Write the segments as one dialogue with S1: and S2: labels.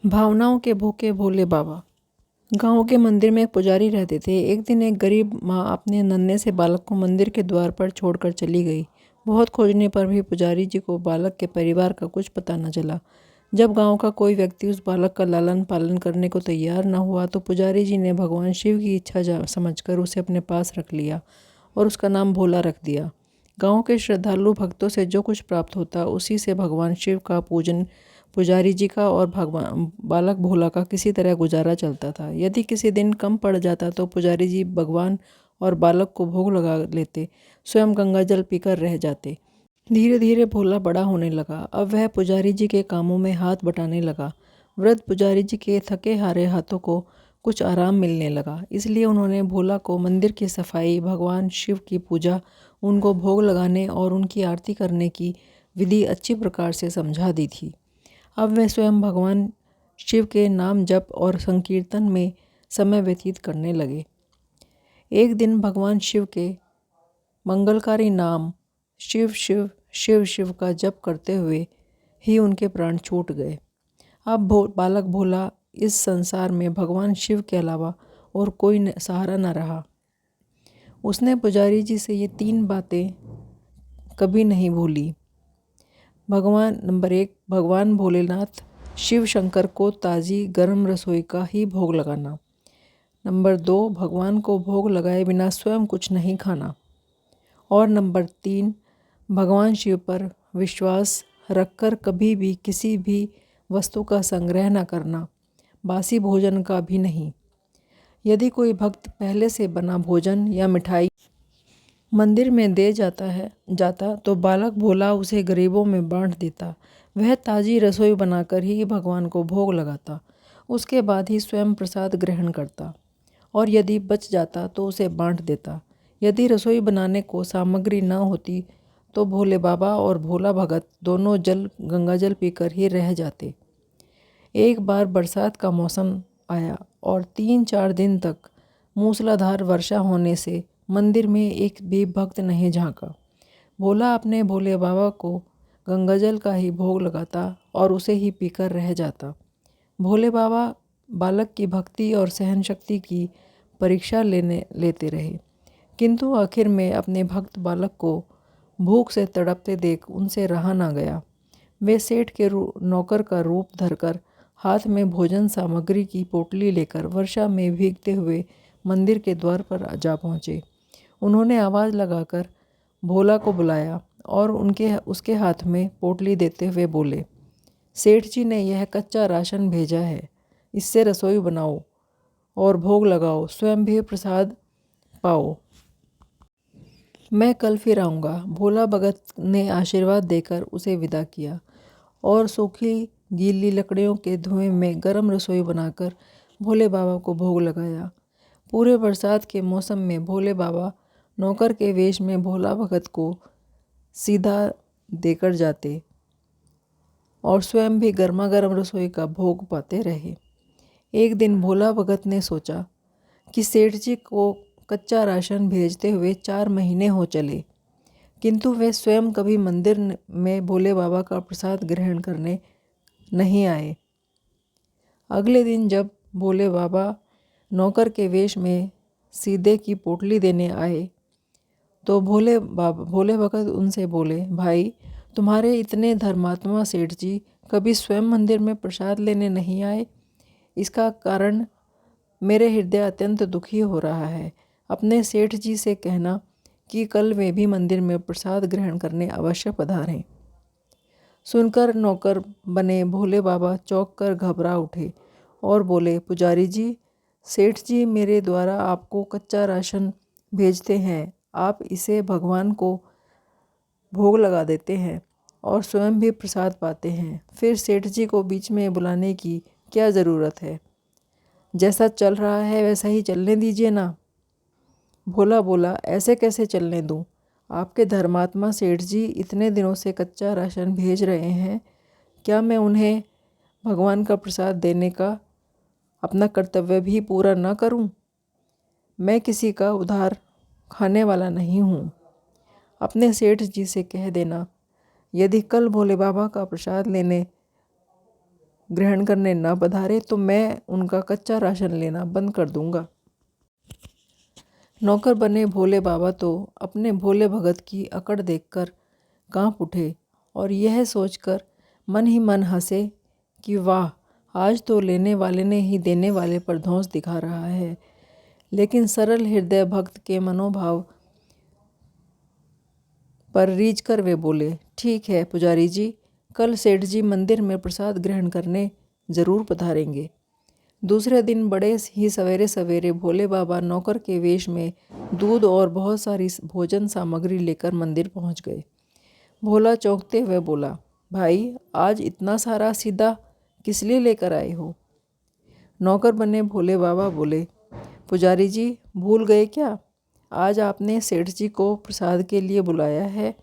S1: भावनाओं के भूखे भोले बाबा। गांव के मंदिर में एक पुजारी रहते थे। एक दिन एक गरीब माँ अपने नन्हे से बालक को मंदिर के द्वार पर छोड़कर चली गई। बहुत खोजने पर भी पुजारी जी को बालक के परिवार का कुछ पता न चला। जब गांव का कोई व्यक्ति उस बालक का लालन पालन करने को तैयार न हुआ तो पुजारी जी ने भगवान शिव की इच्छा समझकर उसे अपने पास रख लिया और उसका नाम भोला रख दिया। गांव के श्रद्धालु भक्तों से जो कुछ प्राप्त होता उसी से भगवान शिव का पूजन, पुजारी जी का और भगवान बालक भोला का किसी तरह गुजारा चलता था। यदि किसी दिन कम पड़ जाता तो पुजारी जी भगवान और बालक को भोग लगा लेते, स्वयं गंगा जल पीकर रह जाते। धीरे धीरे भोला बड़ा होने लगा। अब वह पुजारी जी के कामों में हाथ बटाने लगा। वृद्ध पुजारी जी के थके हारे हाथों को कुछ आराम मिलने लगा, इसलिए उन्होंने भोला को मंदिर की सफाई, भगवान शिव की पूजा, उनको भोग लगाने और उनकी आरती करने की विधि अच्छी प्रकार से समझा दी थी। अब वे स्वयं भगवान शिव के नाम जप और संकीर्तन में समय व्यतीत करने लगे। एक दिन भगवान शिव के मंगलकारी नाम शिव शिव शिव शिव का जप करते हुए ही उनके प्राण छूट गए। अब बालक भोला इस संसार में भगवान शिव के अलावा और कोई सहारा न रहा। उसने पुजारी जी से ये 3 बातें कभी नहीं भूली। नंबर 1, भगवान भोलेनाथ शिव शंकर को ताज़ी गर्म रसोई का ही भोग लगाना। नंबर 2, भगवान को भोग लगाए बिना स्वयं कुछ नहीं खाना। और नंबर 3, भगवान शिव पर विश्वास रखकर कभी भी किसी भी वस्तु का संग्रह न करना, बासी भोजन का भी नहीं। यदि कोई भक्त पहले से बना भोजन या मिठाई मंदिर में दे जाता तो बालक भोला उसे गरीबों में बांट देता। वह ताज़ी रसोई बनाकर ही भगवान को भोग लगाता, उसके बाद ही स्वयं प्रसाद ग्रहण करता और यदि बच जाता तो उसे बांट देता। यदि रसोई बनाने को सामग्री न होती तो भोले बाबा और भोला भगत दोनों गंगा जल पीकर ही रह जाते। एक बार बरसात का मौसम आया और 3-4 दिन तक मूसलाधार वर्षा होने से मंदिर में एक भी भक्त नहीं झांका। भोला अपने भोले बाबा को गंगाजल का ही भोग लगाता और उसे ही पीकर रह जाता। भोले बाबा बालक की भक्ति और सहन शक्ति की परीक्षा लेते रहे, किंतु आखिर में अपने भक्त बालक को भूख से तड़पते देख उनसे रहा ना गया। वे सेठ के नौकर का रूप धरकर हाथ में भोजन सामग्री की पोटली लेकर वर्षा में भीगते हुए मंदिर के द्वार पर जा पहुँचे। उन्होंने आवाज़ लगाकर भोला को बुलाया और उसके हाथ में पोटली देते हुए बोले, सेठ जी ने यह कच्चा राशन भेजा है, इससे रसोई बनाओ और भोग लगाओ, स्वयं भी प्रसाद पाओ। मैं कल फिर आऊँगा। भोला भगत ने आशीर्वाद देकर उसे विदा किया और सूखी गीली लकड़ियों के धुएं में गर्म रसोई बनाकर भोले बाबा को भोग लगाया। पूरे बरसात के मौसम में भोले बाबा नौकर के वेश में भोला भगत को सीधा देकर जाते और स्वयं भी गर्मा गर्म रसोई का भोग पाते रहे। एक दिन भोला भगत ने सोचा कि सेठ जी को कच्चा राशन भेजते हुए 4 महीने हो चले, किंतु वे स्वयं कभी मंदिर में भोले बाबा का प्रसाद ग्रहण करने नहीं आए। अगले दिन जब भोले बाबा नौकर के वेश में सीधे की पोटली देने आए तो भोले भगत उनसे बोले, भाई, तुम्हारे इतने धर्मात्मा सेठ जी कभी स्वयं मंदिर में प्रसाद लेने नहीं आए। इसका कारण मेरे हृदय अत्यंत दुखी हो रहा है। अपने सेठ जी से कहना कि कल वे भी मंदिर में प्रसाद ग्रहण करने अवश्य पधारें। सुनकर नौकर बने भोले बाबा चौंक कर घबरा उठे और बोले, पुजारी जी, सेठ जी मेरे द्वारा आपको कच्चा राशन भेजते हैं, आप इसे भगवान को भोग लगा देते हैं और स्वयं भी प्रसाद पाते हैं, फिर सेठ जी को बीच में बुलाने की क्या ज़रूरत है? जैसा चल रहा है वैसा ही चलने दीजिए ना। भोला बोला, ऐसे कैसे चलने दूँ? आपके धर्मात्मा सेठ जी इतने दिनों से कच्चा राशन भेज रहे हैं, क्या मैं उन्हें भगवान का प्रसाद देने का अपना कर्तव्य भी पूरा न करूं? मैं किसी का उधार खाने वाला नहीं हूँ। अपने सेठ जी से कह देना, यदि कल भोले बाबा का प्रसाद लेने ग्रहण करने न पधारे तो मैं उनका कच्चा राशन लेना बंद कर दूंगा। नौकर बने भोले बाबा तो अपने भोले भगत की अकड़ देखकर कांप उठे और यह सोचकर मन ही मन हंसे कि वाह, आज तो लेने वाले ने ही देने वाले पर धौंस दिखा रहा है। लेकिन सरल हृदय भक्त के मनोभाव पर रीझ कर वे बोले, ठीक है पुजारी जी, कल सेठ जी मंदिर में प्रसाद ग्रहण करने जरूर पधारेंगे। दूसरे दिन बड़े ही सवेरे सवेरे भोले बाबा नौकर के वेश में दूध और बहुत सारी भोजन सामग्री लेकर मंदिर पहुंच गए। भोला चौंकते हुए बोला, भाई आज इतना सारा सीधा किस लिए लेकर आए हो? नौकर बने भोले बाबा बोले, पुजारी जी भूल गए क्या? आज आपने सेठ जी को प्रसाद के लिए बुलाया है,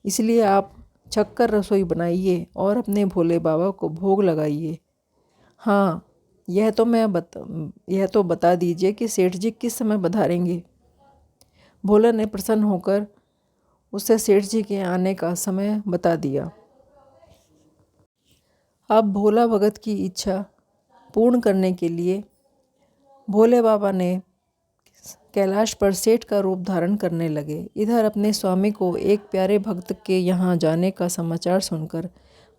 S1: इसलिए आप छक्कर रसोई बनाइए और अपने भोले बाबा को भोग लगाइए। हाँ, यह तो बता दीजिए कि सेठ जी किस समय पधारेंगे। भोला ने प्रसन्न होकर उसे सेठ जी के आने का समय बता दिया। अब भोला भगत की इच्छा पूर्ण करने के लिए भोले बाबा ने कैलाश पर सेठ का रूप धारण करने लगे। इधर अपने स्वामी को एक प्यारे भक्त के यहाँ जाने का समाचार सुनकर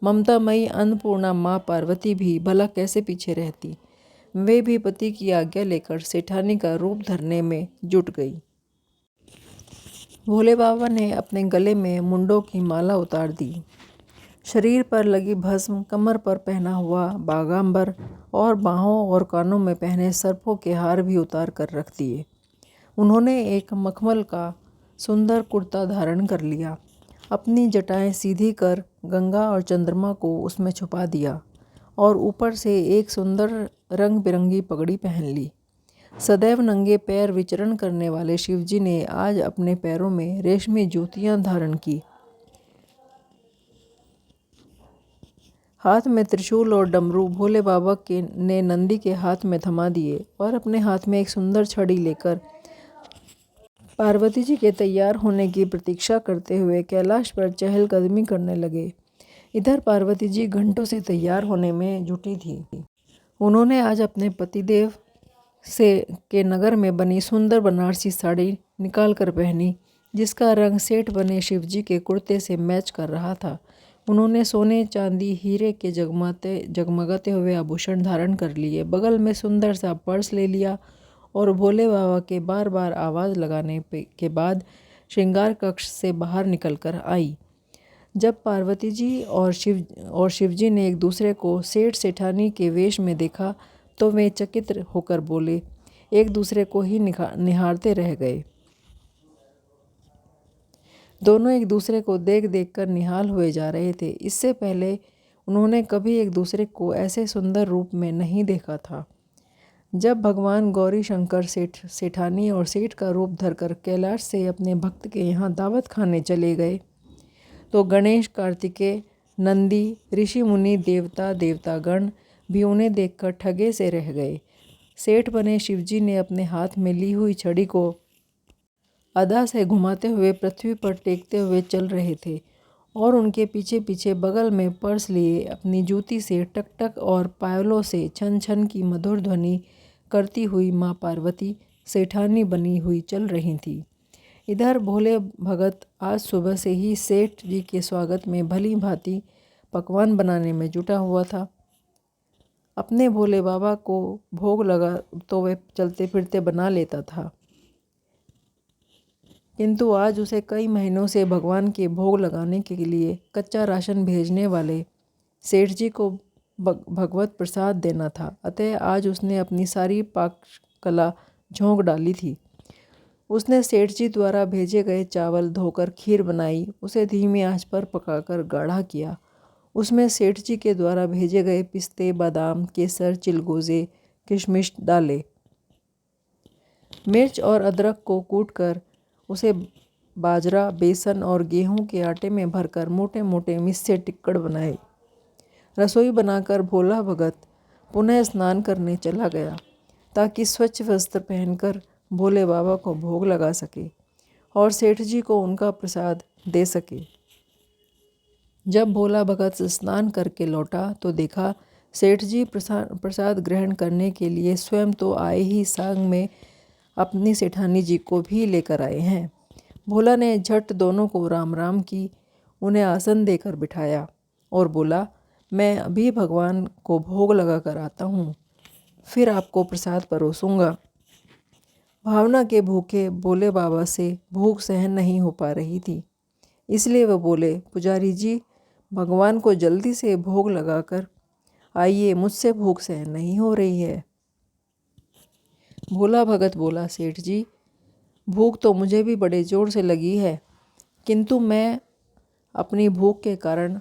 S1: ममतामयी अन्नपूर्णा माँ पार्वती भी भला कैसे पीछे रहती। वे भी पति की आज्ञा लेकर सेठानी का रूप धरने में जुट गई। भोले बाबा ने अपने गले में मुंडों की माला उतार दी, शरीर पर लगी भस्म, कमर पर पहना हुआ बागांबर और बाहों और कानों में पहने सर्पों के हार भी उतार कर रख दिए। उन्होंने एक मखमल का सुंदर कुर्ता धारण कर लिया, अपनी जटाएं सीधी कर गंगा और चंद्रमा को उसमें छुपा दिया और ऊपर से एक सुंदर रंग बिरंगी पगड़ी पहन ली। सदैव नंगे पैर विचरण करने वाले शिवजी ने आज अपने पैरों में रेशमी जूतियां धारण की। हाथ में त्रिशूल और डमरू भोले बाबा के ने नंदी के हाथ में थमा दिए और अपने हाथ में एक सुंदर छड़ी लेकर पार्वती जी के तैयार होने की प्रतीक्षा करते हुए कैलाश पर चहलकदमी करने लगे। इधर पार्वती जी घंटों से तैयार होने में जुटी थी। उन्होंने आज अपने पतिदेव के नगर में बनी सुंदर बनारसी साड़ी निकाल कर पहनी, जिसका रंग सेठ बने शिवजी के कुर्ते से मैच कर रहा था। उन्होंने सोने चांदी हीरे के जगमगाते हुए आभूषण धारण कर लिए, बगल में सुंदर सा पर्स ले लिया और भोले बाबा के बार बार आवाज़ लगाने के बाद श्रृंगार कक्ष से बाहर निकलकर आई। जब पार्वती जी और शिवजी ने एक दूसरे को सेठ सेठानी के वेश में देखा तो वे चकित होकर बोले, एक दूसरे को ही निहारते रह गए। दोनों एक दूसरे को देख देख कर निहाल हुए जा रहे थे। इससे पहले उन्होंने कभी एक दूसरे को ऐसे सुंदर रूप में नहीं देखा था। जब भगवान गौरी शंकर सेठानी और सेठ का रूप धरकर कैलाश से अपने भक्त के यहाँ दावत खाने चले गए तो गणेश, कार्तिकेय, नंदी, ऋषि मुनि, देवता देवतागण भी उन्हें देखकर ठगे से रह गए। सेठ बने शिवजी ने अपने हाथ में ली हुई छड़ी को अदा से घुमाते हुए पृथ्वी पर टेकते हुए चल रहे थे और उनके पीछे पीछे बगल में पर्स लिए अपनी जूती से टक टक और पायलों से छन छन की मधुर ध्वनि करती हुई माँ पार्वती सेठानी बनी हुई चल रही थी। इधर भोले भगत आज सुबह से ही सेठ जी के स्वागत में भली भांति पकवान बनाने में जुटा हुआ था। अपने भोले बाबा को भोग लगा तो वह चलते फिरते बना लेता था, किंतु आज उसे कई महीनों से भगवान के भोग लगाने के लिए कच्चा राशन भेजने वाले सेठ जी को भगवत प्रसाद देना था। अतः आज उसने अपनी सारी पाक कला झोंक डाली थी। उसने सेठ जी द्वारा भेजे गए चावल धोकर खीर बनाई, उसे धीमी आंच पर पकाकर गाढ़ा किया। उसमें सेठ जी के द्वारा भेजे गए पिस्ते, बादाम, केसर, चिलगोजे, किशमिश डाले। मिर्च और अदरक को कूटकर उसे बाजरा, बेसन और गेहूं के आटे में भरकर मोटे मोटे मिस्से टिक्कड़ बनाए। रसोई बनाकर भोला भगत पुनः स्नान करने चला गया ताकि स्वच्छ वस्त्र पहनकर भोले बाबा को भोग लगा सके और सेठ जी को उनका प्रसाद दे सके। जब भोला भगत स्नान करके लौटा तो देखा सेठ जी प्रसाद ग्रहण करने के लिए स्वयं तो आए ही, संग में अपनी सेठानी जी को भी लेकर आए हैं। भोला ने झट दोनों को राम राम की, उन्हें आसन देकर बिठाया और बोला, मैं अभी भगवान को भोग लगा कर आता हूँ, फिर आपको प्रसाद परोसूंगा। भावना के भूखे भोले बाबा से भूख सहन नहीं हो पा रही थी, इसलिए वह बोले, पुजारी जी भगवान को जल्दी से भोग लगाकर आइए, मुझसे भूख सहन नहीं हो रही है। भोला भगत बोला, सेठ जी भूख तो मुझे भी बड़े जोर से लगी है, किंतु मैं अपनी भूख के कारण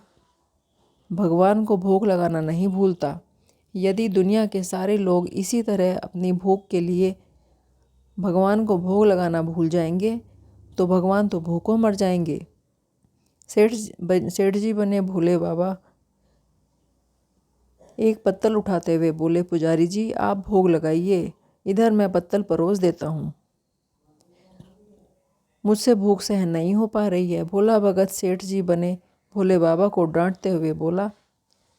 S1: भगवान को भोग लगाना नहीं भूलता। यदि दुनिया के सारे लोग इसी तरह अपनी भूख के लिए भगवान को भोग लगाना भूल जाएंगे तो भगवान तो भूखों मर जाएंगे। सेठ जी बने भोले बाबा। एक पत्तल उठाते हुए बोले, पुजारी जी आप भोग लगाइए, इधर मैं पत्तल परोस देता हूँ, मुझसे भूख सहन नहीं हो पा रही है। भोला भगत सेठ जी बने भोले बाबा को डांटते हुए बोला,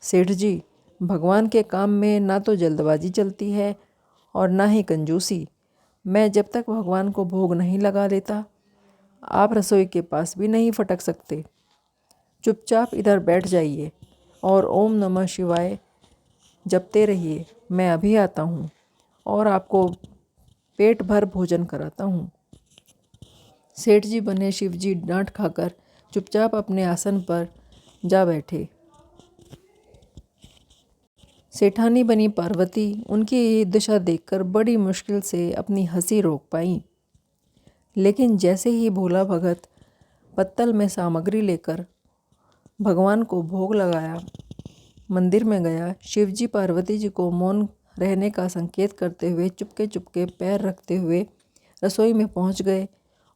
S1: सेठ जी भगवान के काम में ना तो जल्दबाजी चलती है और ना ही कंजूसी। मैं जब तक भगवान को भोग नहीं लगा देता आप रसोई के पास भी नहीं फटक सकते। चुपचाप इधर बैठ जाइए और ओम नमः शिवाय जपते रहिए। मैं अभी आता हूँ और आपको पेट भर भोजन कराता हूँ। सेठ जी बने शिवजी डांट खाकर चुपचाप अपने आसन पर जा बैठे। सेठानी बनी पार्वती उनकी ये दशा देखकर बड़ी मुश्किल से अपनी हंसी रोक पाई, लेकिन जैसे ही भोला भगत पत्तल में सामग्री लेकर भगवान को भोग लगाया मंदिर में गया, शिवजी पार्वती जी को मौन रहने का संकेत करते हुए चुपके चुपके पैर रखते हुए रसोई में पहुंच गए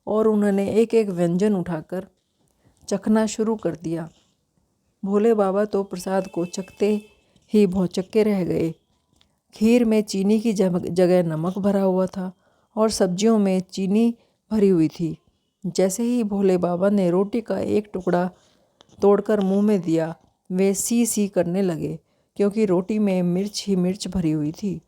S1: और उन्होंने एक एक व्यंजन उठाकर चखना शुरू कर दिया। भोले बाबा तो प्रसाद को चखते ही भौचक्के रह गए। खीर में चीनी की जगह नमक भरा हुआ था और सब्जियों में चीनी भरी हुई थी। जैसे ही भोले बाबा ने रोटी का एक टुकड़ा तोड़कर मुंह में दिया, वे सी सी करने लगे, क्योंकि रोटी में मिर्च ही मिर्च भरी हुई थी।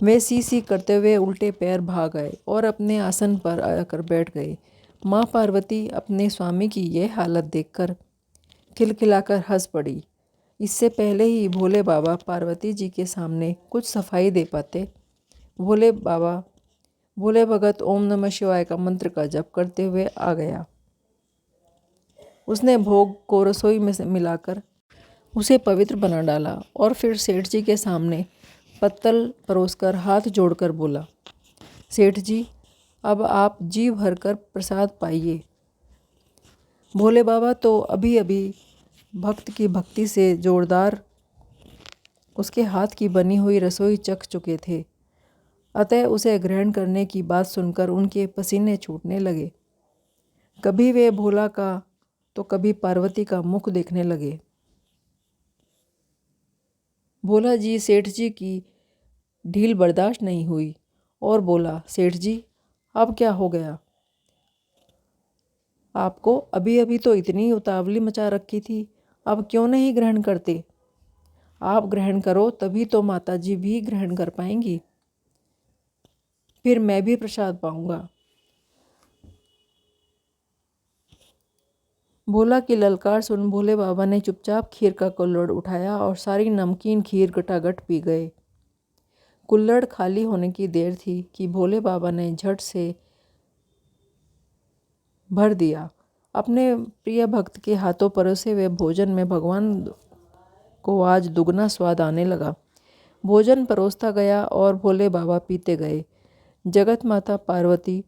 S1: वे सी सी करते हुए उल्टे पैर भाग आए और अपने आसन पर आकर बैठ गए। माँ पार्वती अपने स्वामी की यह हालत देखकर खिलखिलाकर हंस पड़ी। इससे पहले ही भोले बाबा पार्वती जी के सामने कुछ सफाई दे पाते, भोले भगत ओम नमः शिवाय का मंत्र का जप करते हुए आ गया। उसने भोग को रसोई में से मिलाकर उसे पवित्र बना डाला और फिर सेठ जी के सामने पत्तल परोसकर हाथ जोड़कर बोला, सेठ जी अब आप जी भरकर प्रसाद पाइए। भोले बाबा तो अभी अभी भक्त की भक्ति से जोरदार उसके हाथ की बनी हुई रसोई चख चुके थे, अतः उसे ग्रहण करने की बात सुनकर उनके पसीने छूटने लगे। कभी वे भोला का तो कभी पार्वती का मुख देखने लगे। भोला जी सेठ जी की ढील बर्दाश्त नहीं हुई और बोला, सेठ जी अब क्या हो गया? आपको अभी अभी तो इतनी उतावली मचा रखी थी, अब क्यों नहीं ग्रहण करते? आप ग्रहण करो तभी तो माता जी भी ग्रहण कर पाएंगी, फिर मैं भी प्रसाद पाऊंगा। भोला की ललकार सुन भोले बाबा ने चुपचाप खीर का कुल्हड़ उठाया और सारी नमकीन खीर गटागट पी गए। कुल्हड़ खाली होने की देर थी कि भोले बाबा ने झट से भर दिया। अपने प्रिय भक्त के हाथों परोसे हुए भोजन में भगवान को आज दुगना स्वाद आने लगा। भोजन परोसता गया और भोले बाबा पीते गए। जगत माता पार्वती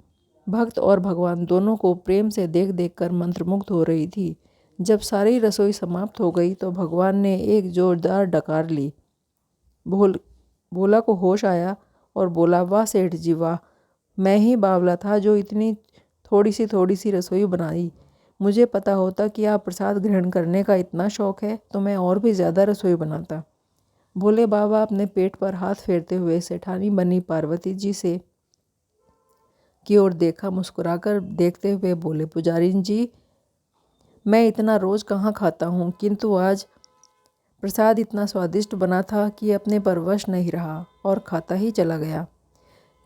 S1: भक्त और भगवान दोनों को प्रेम से देख देख कर मंत्रमुग्ध हो रही थी। जब सारी रसोई समाप्त हो गई तो भगवान ने एक जोरदार डकार ली। भोला को होश आया और बोला, वाह सेठ जी वाह, मैं ही बावला था जो इतनी थोड़ी सी रसोई बनाई। मुझे पता होता कि आप प्रसाद ग्रहण करने का इतना शौक है तो मैं और भी ज़्यादा रसोई बनाता। भोले बाबा अपने पेट पर हाथ फेरते हुए सेठानी बनी पार्वती जी से की ओर देखा, मुस्कुराकर देखते हुए बोले, पुजारी जी मैं इतना रोज़ कहाँ खाता हूँ, किंतु आज प्रसाद इतना स्वादिष्ट बना था कि अपने पर वश नहीं रहा और खाता ही चला गया।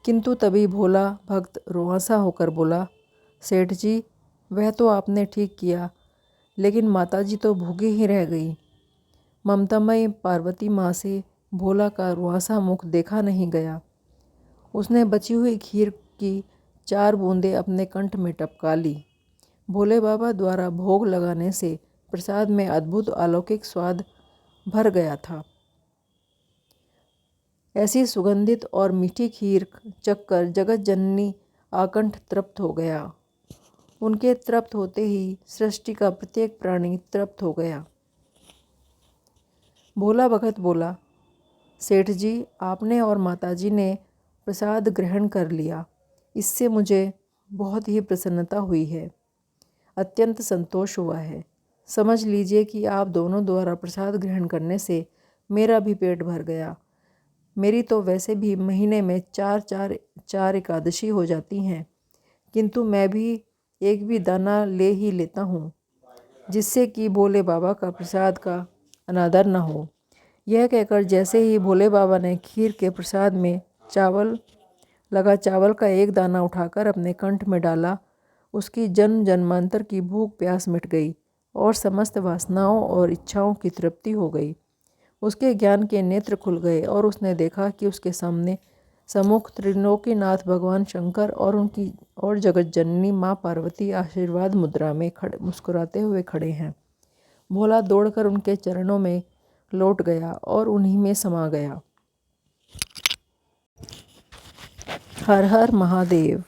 S1: किंतु तभी भोला भक्त रुआंसा होकर बोला, सेठ जी, वह तो आपने ठीक किया, लेकिन माताजी तो भूखी ही रह गई। ममतामयी पार्वती माँ से भोला का रुआंसा मुख देखा नहीं गया। उसने बची हुई खीर की 4 बूंदें अपने कंठ में टपका ली। भोले बाबा द्वारा भोग लगाने से प्रसाद में अद्भुत अलौकिक स्वाद भर गया था। ऐसी सुगंधित और मीठी खीर चखकर जगत जननी आकंठ तृप्त हो गया। उनके तृप्त होते ही सृष्टि का प्रत्येक प्राणी तृप्त हो गया। भोला भगत बोला, सेठ जी, आपने और माताजी ने प्रसाद ग्रहण कर लिया, इससे मुझे बहुत ही प्रसन्नता हुई है, अत्यंत संतोष हुआ है। समझ लीजिए कि आप दोनों द्वारा प्रसाद ग्रहण करने से मेरा भी पेट भर गया। मेरी तो वैसे भी महीने में 4 एकादशी हो जाती हैं, किंतु मैं भी एक भी दाना ले ही लेता हूँ, जिससे कि भोले बाबा का प्रसाद का अनादर न हो। यह कहकर जैसे ही भोले बाबा ने खीर के प्रसाद में चावल का एक दाना उठाकर अपने कंठ में डाला, उसकी जन्म जन्मांतर की भूख प्यास मिट गई और समस्त वासनाओं और इच्छाओं की तृप्ति हो गई। उसके ज्ञान के नेत्र खुल गए और उसने देखा कि उसके सामने सम्मुख त्रिलोकीनाथ भगवान शंकर और जगत जननी माँ पार्वती आशीर्वाद मुद्रा में मुस्कुराते हुए खड़े हैं। भोला दौड़कर उनके चरणों में लौट गया और उन्हीं में समा गया। हर हर महादेव।